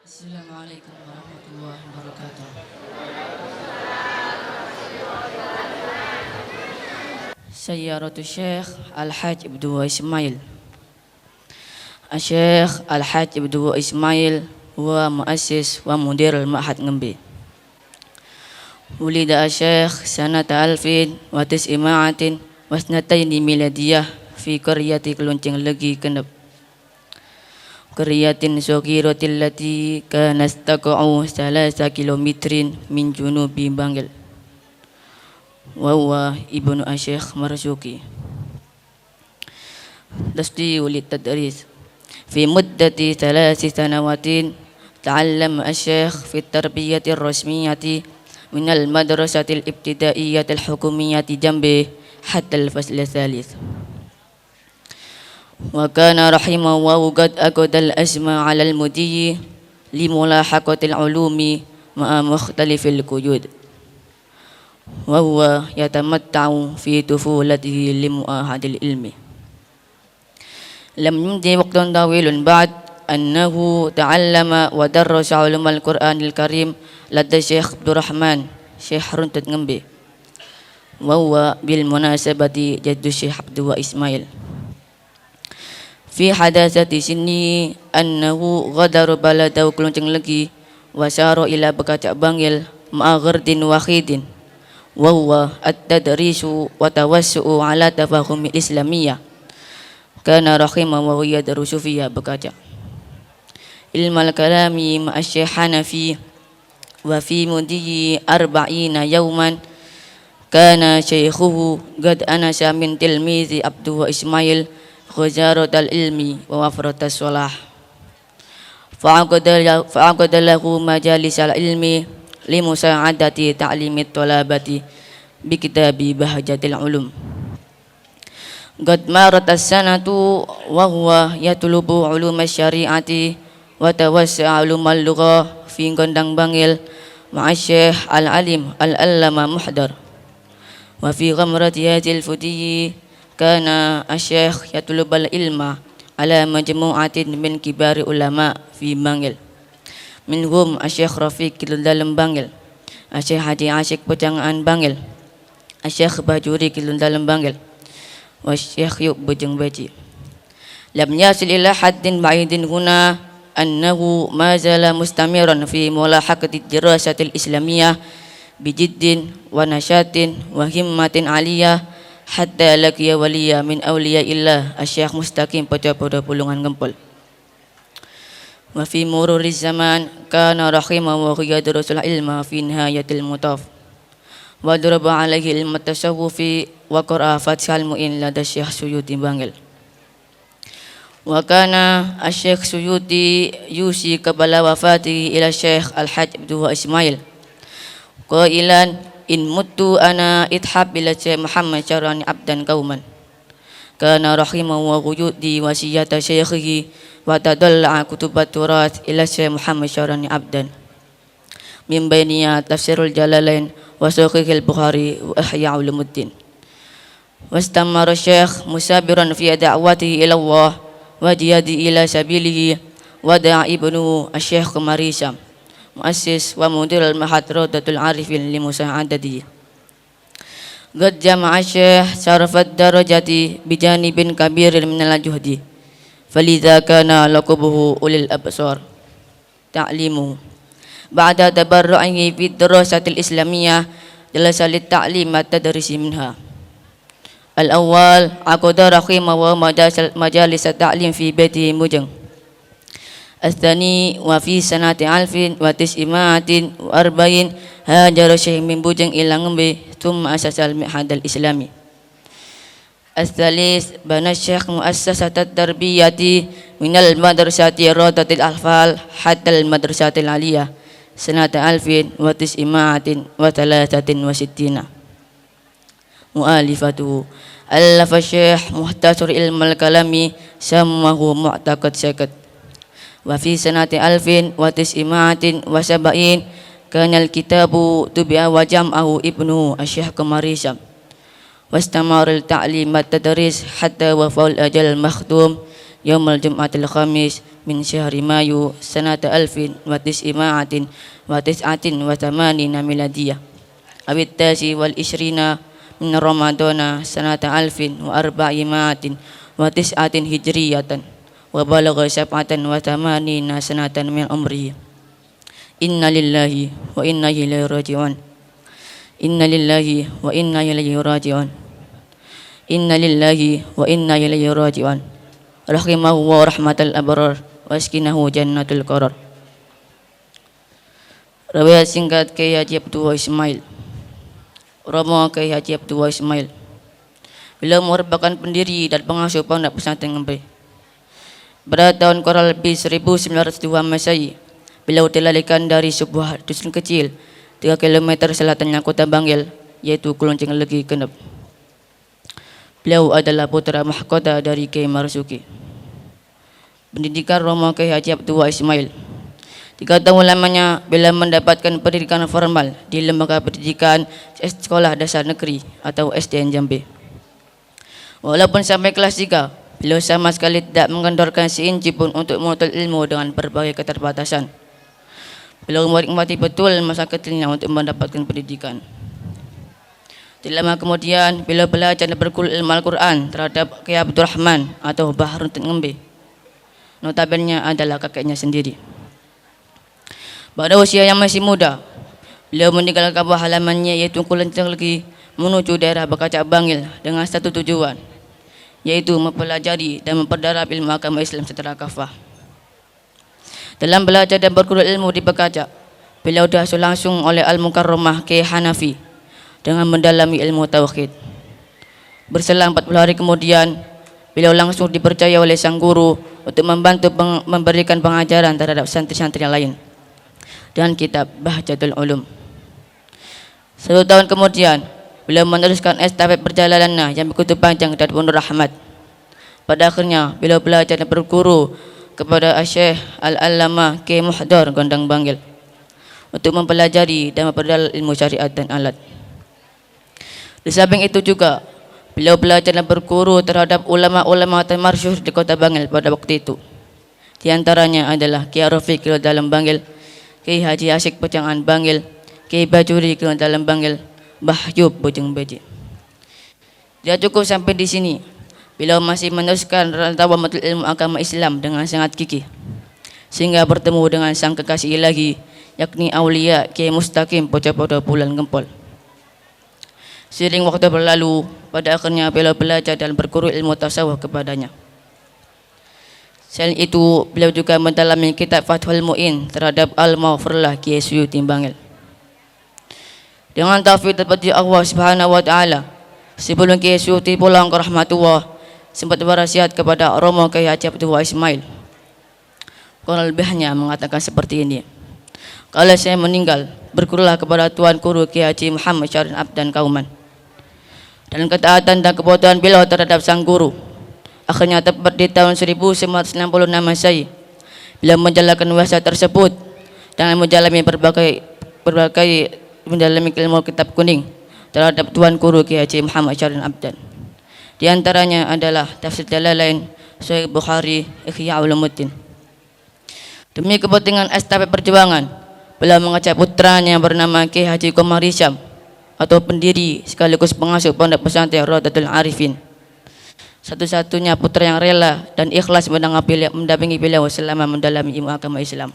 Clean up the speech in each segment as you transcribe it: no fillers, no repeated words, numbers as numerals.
Assalamualaikum warahmatullahi wabarakatuh. Sayyaratu Syekh Al-Hajj Abdul Ismail. Syekh Al-Hajj Abdul Ismail huwa muassis wa mudir al-Ma'had Ngembe. Wulida Syekh sanata alfin wa tis'ima'atin wa snataini miladiyah fi qaryati Keluncing Legi Kenep. Qaryatin saghiratin lati kanat taqa'u 3 kilometrin min junubi Bangil. Wa huwa ibnu Syekh Marzuki. Tasdi walid tadris fi muddati 3 sanawatin ta'allam Syekh fi tarbiyati rasmiyati min al-madrasati al-ibtidaiyati al-hukumiyati jambi hatta al-fasl al-thalith. Wa kana rahimahu qad aqada al-azma 'ala al-mudiyyi li mulahaqati al-ulumi ma'a mukhtalifil quyud wa huwa yatamatta'u fi tufulatihi li mu'ahadil ilmi. Lam yumdi waqtun tawilun ba'd annahu ta'allama wa darrasa 'ulumal Qur'anil Karim ladda Syekh Abdurrahman Syekh Runtut Ngembe wa huwa bil munasabati jaddu Syekh Abdul Ismail. Fi hadasati sini annahu ghadara baladahu Keluncing Legi wa syara ila Bekacak Bangil ma'a ghardin wahidin wa huwa at-tadrisu wa tawassu'u ala tafahumi islamiyah. Kana rahimahu wa yadrusu fiha Bekacak ilmal kalami ma'a Syekh Hanafi wa fi mudiyi 40 yawman. Kana syaikhuhu qad anasa min tilmizi Abdul Ismail ghazaratal ilmi wa wafratas sholah fa'aqada lahu majalisal ilmi li musa'adati ta'limit thalabati bi kitabi Bahjatil Ulum. Qad marat as-sanatu wa huwa yatlubu ulum asy-syari'ati wa tawassa'a ulumal lughah fi Gondang Bangil ma'a Syekh Al-Alim Al-Allama Muhdar wa fi ghamrati hadhil fudiyyi. Kana Syekh yatlubal ilma ala majmu'atin min kibari ulama fi Bangil minhum Syekh Rafiq dalam Bangil, Syekh Haji Asyik Pejangan Bangil, Syekh Bajuri dalam Bangil wa Syekh Yub Bujeng Baji. Lam yasil ila haddin ba'idin huna annahu ma zala mustamiran fi mulahaqati dirasatil islamiyah bijiddin wa nasyatin wa himmatin aliyah hatta laqiya waliya min awliya illah Syekh Mustaqim pada pulungan Gempol. Wa fi mururiz zaman kana rahimahu wa yadrusul ilma fi nihayatil mutaf wa daraba alaihi ilmu tasawufi wa qara'a Fathul Mu'in lada Syekh Suyuti Bangil. Wa kana Syekh Suyuti yusi qabla wafatihi ila Syekh Al-Hajj Abdul Ismail qailan in mutu ana ithab bila Syekh Muhammad Syarani abdan kauman. Kana rahimahu wa yudi wasiyata syekhihi wa tadalla kutubat turas ila Syekh Muhammad Syarani abdan min bainiya tafsirul jalalain wa sahihil Bukhari wa ihya ulumuddin. Wastamara Syekh musabiran fi da'watihi ila Allah wa jihadi ila sabilihi wa da'a ibnu Syekh Marisam muassis wa mudir al-Ma'had Rawdatul Arifin li musa'adati. Qad jama'a Syekh syarafad darajati bijanibin kabirin minal juhdi falidha kana laqabuhu ulil absar ta'limu ba'da tabarru'ihi fi dirasatil islamiyah jalasa lit ta'lim at-tadrisi minha. Al-awwal aqada rahimahu wa majalis at-ta'lim fi baiti Mujeng. Asthani wa fi sanati alfin wa tis'imatin wa arba'in hajara Syekh min Bujeng ila Ngembe thumma asasal Ma'had al-Islami. As-thalis bana Syekh muassasatat tarbiyati minal madrasati Rawdatil Ahfal hatta al-madrasatil aliyah sanata alfin wa tis'imatin wa thalathatin wa sittina. Mu'alifatu allafa Syekh muhtasar ilmal kalami sammahu mu'taqad syakat. Wa fi sanati alfin wa tis'imatin wa sab'in kanal kitabu tubi'a wa jam'ahu ibnu Syekh Marisam wastamara al-ta'lim at-tadris hatta wa faul ajal makhdum yaumal jum'atil khamis min syahri Mayu sanata alfin wa tis'ima'atin wa tis'atin wa thamanina miladiyah awit tasi wal ishrina min Ramadana sanata alfin wa arba'ima'atin wa tis'atin hijriyatan wa balagha sab'atan wa thamanina sanatan min umrihi. Inna lillahi wa inna ilaihi raji'un. Inna lillahi wa inna ilaihi raji'un. Inna lillahi wa inna ilaihi raji'un. Rahimahu wa rahmatal abrar wa askinahu jannatul qarar. Riwayat singkat Kiai Haji Abdullah Ismail. Romo Kiai Haji Abdullah Ismail. Beliau merupakan pendiri dan pengasuh Pondok Pesantren Ngembe. Pada tahun kurang lebih 1902 Masehi, beliau dilarikan dari sebuah dusun kecil 3 km selatannya kota Bangil, yaitu Kelonceng Legi Genep. Beliau adalah putra mahkota dari Kiai Marzuki. Pendidikan Romo Kiai Haji Abdullah Ismail. 3 tahun lamanya beliau mendapatkan pendidikan formal di Lembaga Pendidikan Sekolah Dasar Negeri atau SDN Jambi. Walaupun sampai kelas 3, beliau sama sekali tidak mengendorkan seinci pun untuk menuntut ilmu dengan berbagai keterbatasan. Beliau menikmati betul masa kecilnya untuk mendapatkan pendidikan. Tidak lama kemudian, beliau belajar dan berguru ilmu Al-Quran terhadap Kiai Abdurrahman atau Bahrun Ngembe. Notabene adalah kakeknya sendiri. Pada usia yang masih muda, beliau meninggalkan kampung halamannya yaitu Kelonceng Legi menuju daerah Bekacak Bangil dengan satu tujuan, yaitu mempelajari dan memperdalam ilmu agama Islam secara kafah. Dalam belajar dan berguru ilmu di Bekacak, beliau diasuh langsung oleh Al-Mukarramah Kiai Hanafi dengan mendalami ilmu tauhid. Berselang 40 hari kemudian, beliau langsung dipercaya oleh sang guru untuk membantu memberikan pengajaran terhadap santri-santri yang lain dan kitab Bahjatul Ulum. 1 tahun kemudian, beliau meneruskan estafet perjalanannya yang begitu panjang dan penuh rahmat. Pada akhirnya, beliau belajar dan berguru kepada Syekh Al-Allamah Kiai Muhdar Gondang Bangil untuk mempelajari dan memperdalam ilmu syariat dan alat. Di samping itu juga, beliau belajar dan berguru terhadap ulama-ulama termasyhur di kota Bangil pada waktu itu. Di antaranya adalah Kiai Rafiq dalam Bangil, Kiai Haji Asyik Pecangan Bangil, Kiai Bajuri dalam Bangil, Bahyub Bojong Beji. Tidak cukup sampai di sini, beliau masih meneruskan rantauan ilmu agama Islam dengan sangat gigih, sehingga bertemu dengan sang kekasih ilahi, yakni Aulia Kiai Mustaqim Poco-Poco Bulan Gempol. Seiring waktu berlalu, pada akhirnya beliau belajar dan berguru ilmu tasawuf kepadanya. Selain itu, beliau juga mendalami kitab Fathul Mu'in terhadap Al-Maghfurlah Kiai Suyuti Bangil. Dengan taufik daripada Allah Subhanahu wa taala, sebelum Kiai Suyuti pulang ke rahmatullah, sempat berwasiat kepada Romo Kiai Haji Abdullah Ismail. Kurang lebihnya mengatakan seperti ini: kalau saya meninggal, bergurulah kepada Tuan Guru Kiai Haji Muhammad Syarif Abdan Kauman. Dan ketaatan dan kepatuhan beliau terhadap sang guru akhirnya tepat di tahun 1966 Masehi, beliau menjalankan wasiat tersebut dengan menjalani berbagai mendalami ilmu kitab kuning terhadap Tuan Guru Kiai Haji Muhammad Syarif Abdan. Di antaranya adalah Tafsir Jalalain, Sahih Bukhari, Ihya Ulumuddin. Demi kepentingan estafet perjuangan, beliau mengajak putranya yang bernama Kiai Haji Komar Hisham atau pendiri sekaligus pengasuh Pondok Pesantren Rodatul Arifin, satu-satunya putra yang rela dan ikhlas mendampingi beliau selama mendalami ilmu agama Islam.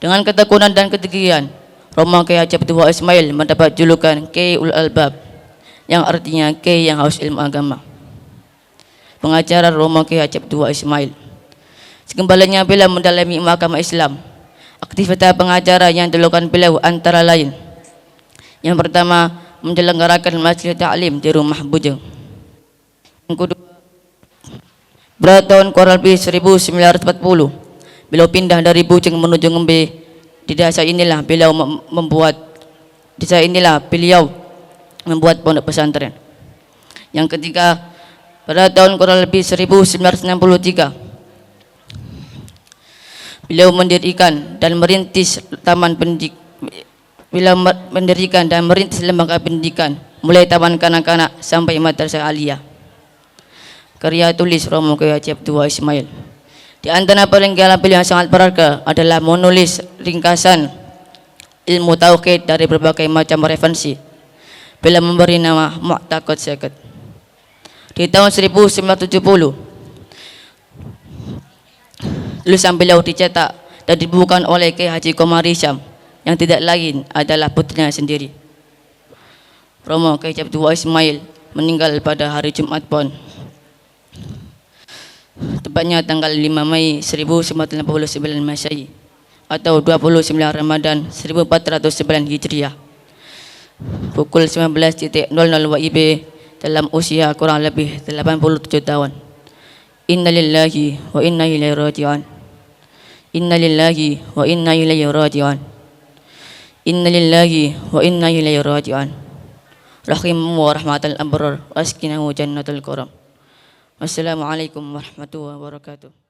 Dengan ketekunan dan keteguhan, Romo Kiai Haji Abdullah Ismail mendapat julukan Kiai Ul Albab, yang artinya Kiai yang haus ilmu agama. Pengajaran Romo Kiai Haji Abdullah Ismail. Sekembalinya beliau mendalami ilmu agama Islam, aktivitas pengajaran yang dilakukan beliau antara lain: yang pertama, menyelenggarakan majelis taklim di rumah bujang. Yang kedua, pada tahun kurang lebih 1940, beliau pindah dari Bujeng menuju Ngembe. Di desa inilah beliau membuat pondok pesantren. Yang ketiga, pada tahun kurang lebih 1963, beliau mendirikan dan merintis lembaga pendidikan mulai taman kanak-kanak sampai madrasah aliyah. Karya tulis Romo Kiai Haji Abdullah Ismail. Di antara peninggalan beliau yang sangat berharga adalah menulis ringkasan ilmu tauhid dari berbagai macam referensi. Beliau memberi nama Mu'taqad Syekh. Di tahun 1970, tulisan beliau dicetak dan dibukukan oleh Kiai Haji Komar Hisham yang tidak lain adalah putrinya sendiri. Romo Kiai Abdul Ismail meninggal pada hari Jumat Pon, tepatnya tanggal 5 Mei 1989 Masehi atau 29 Ramadan 1409 Hijriah, pukul 19.00 WIB, dalam usia kurang lebih 87 tahun. Innalillahi wa inna ilaihi raji'un. Innalillahi wa inna ilaihi raji'un. Innalillahi wa inna ilaihi raji'un. Rahimahu wa rahmatal abrar wa askinahu jannatul karam. Wassalamualaikum warahmatullahi wabarakatuh.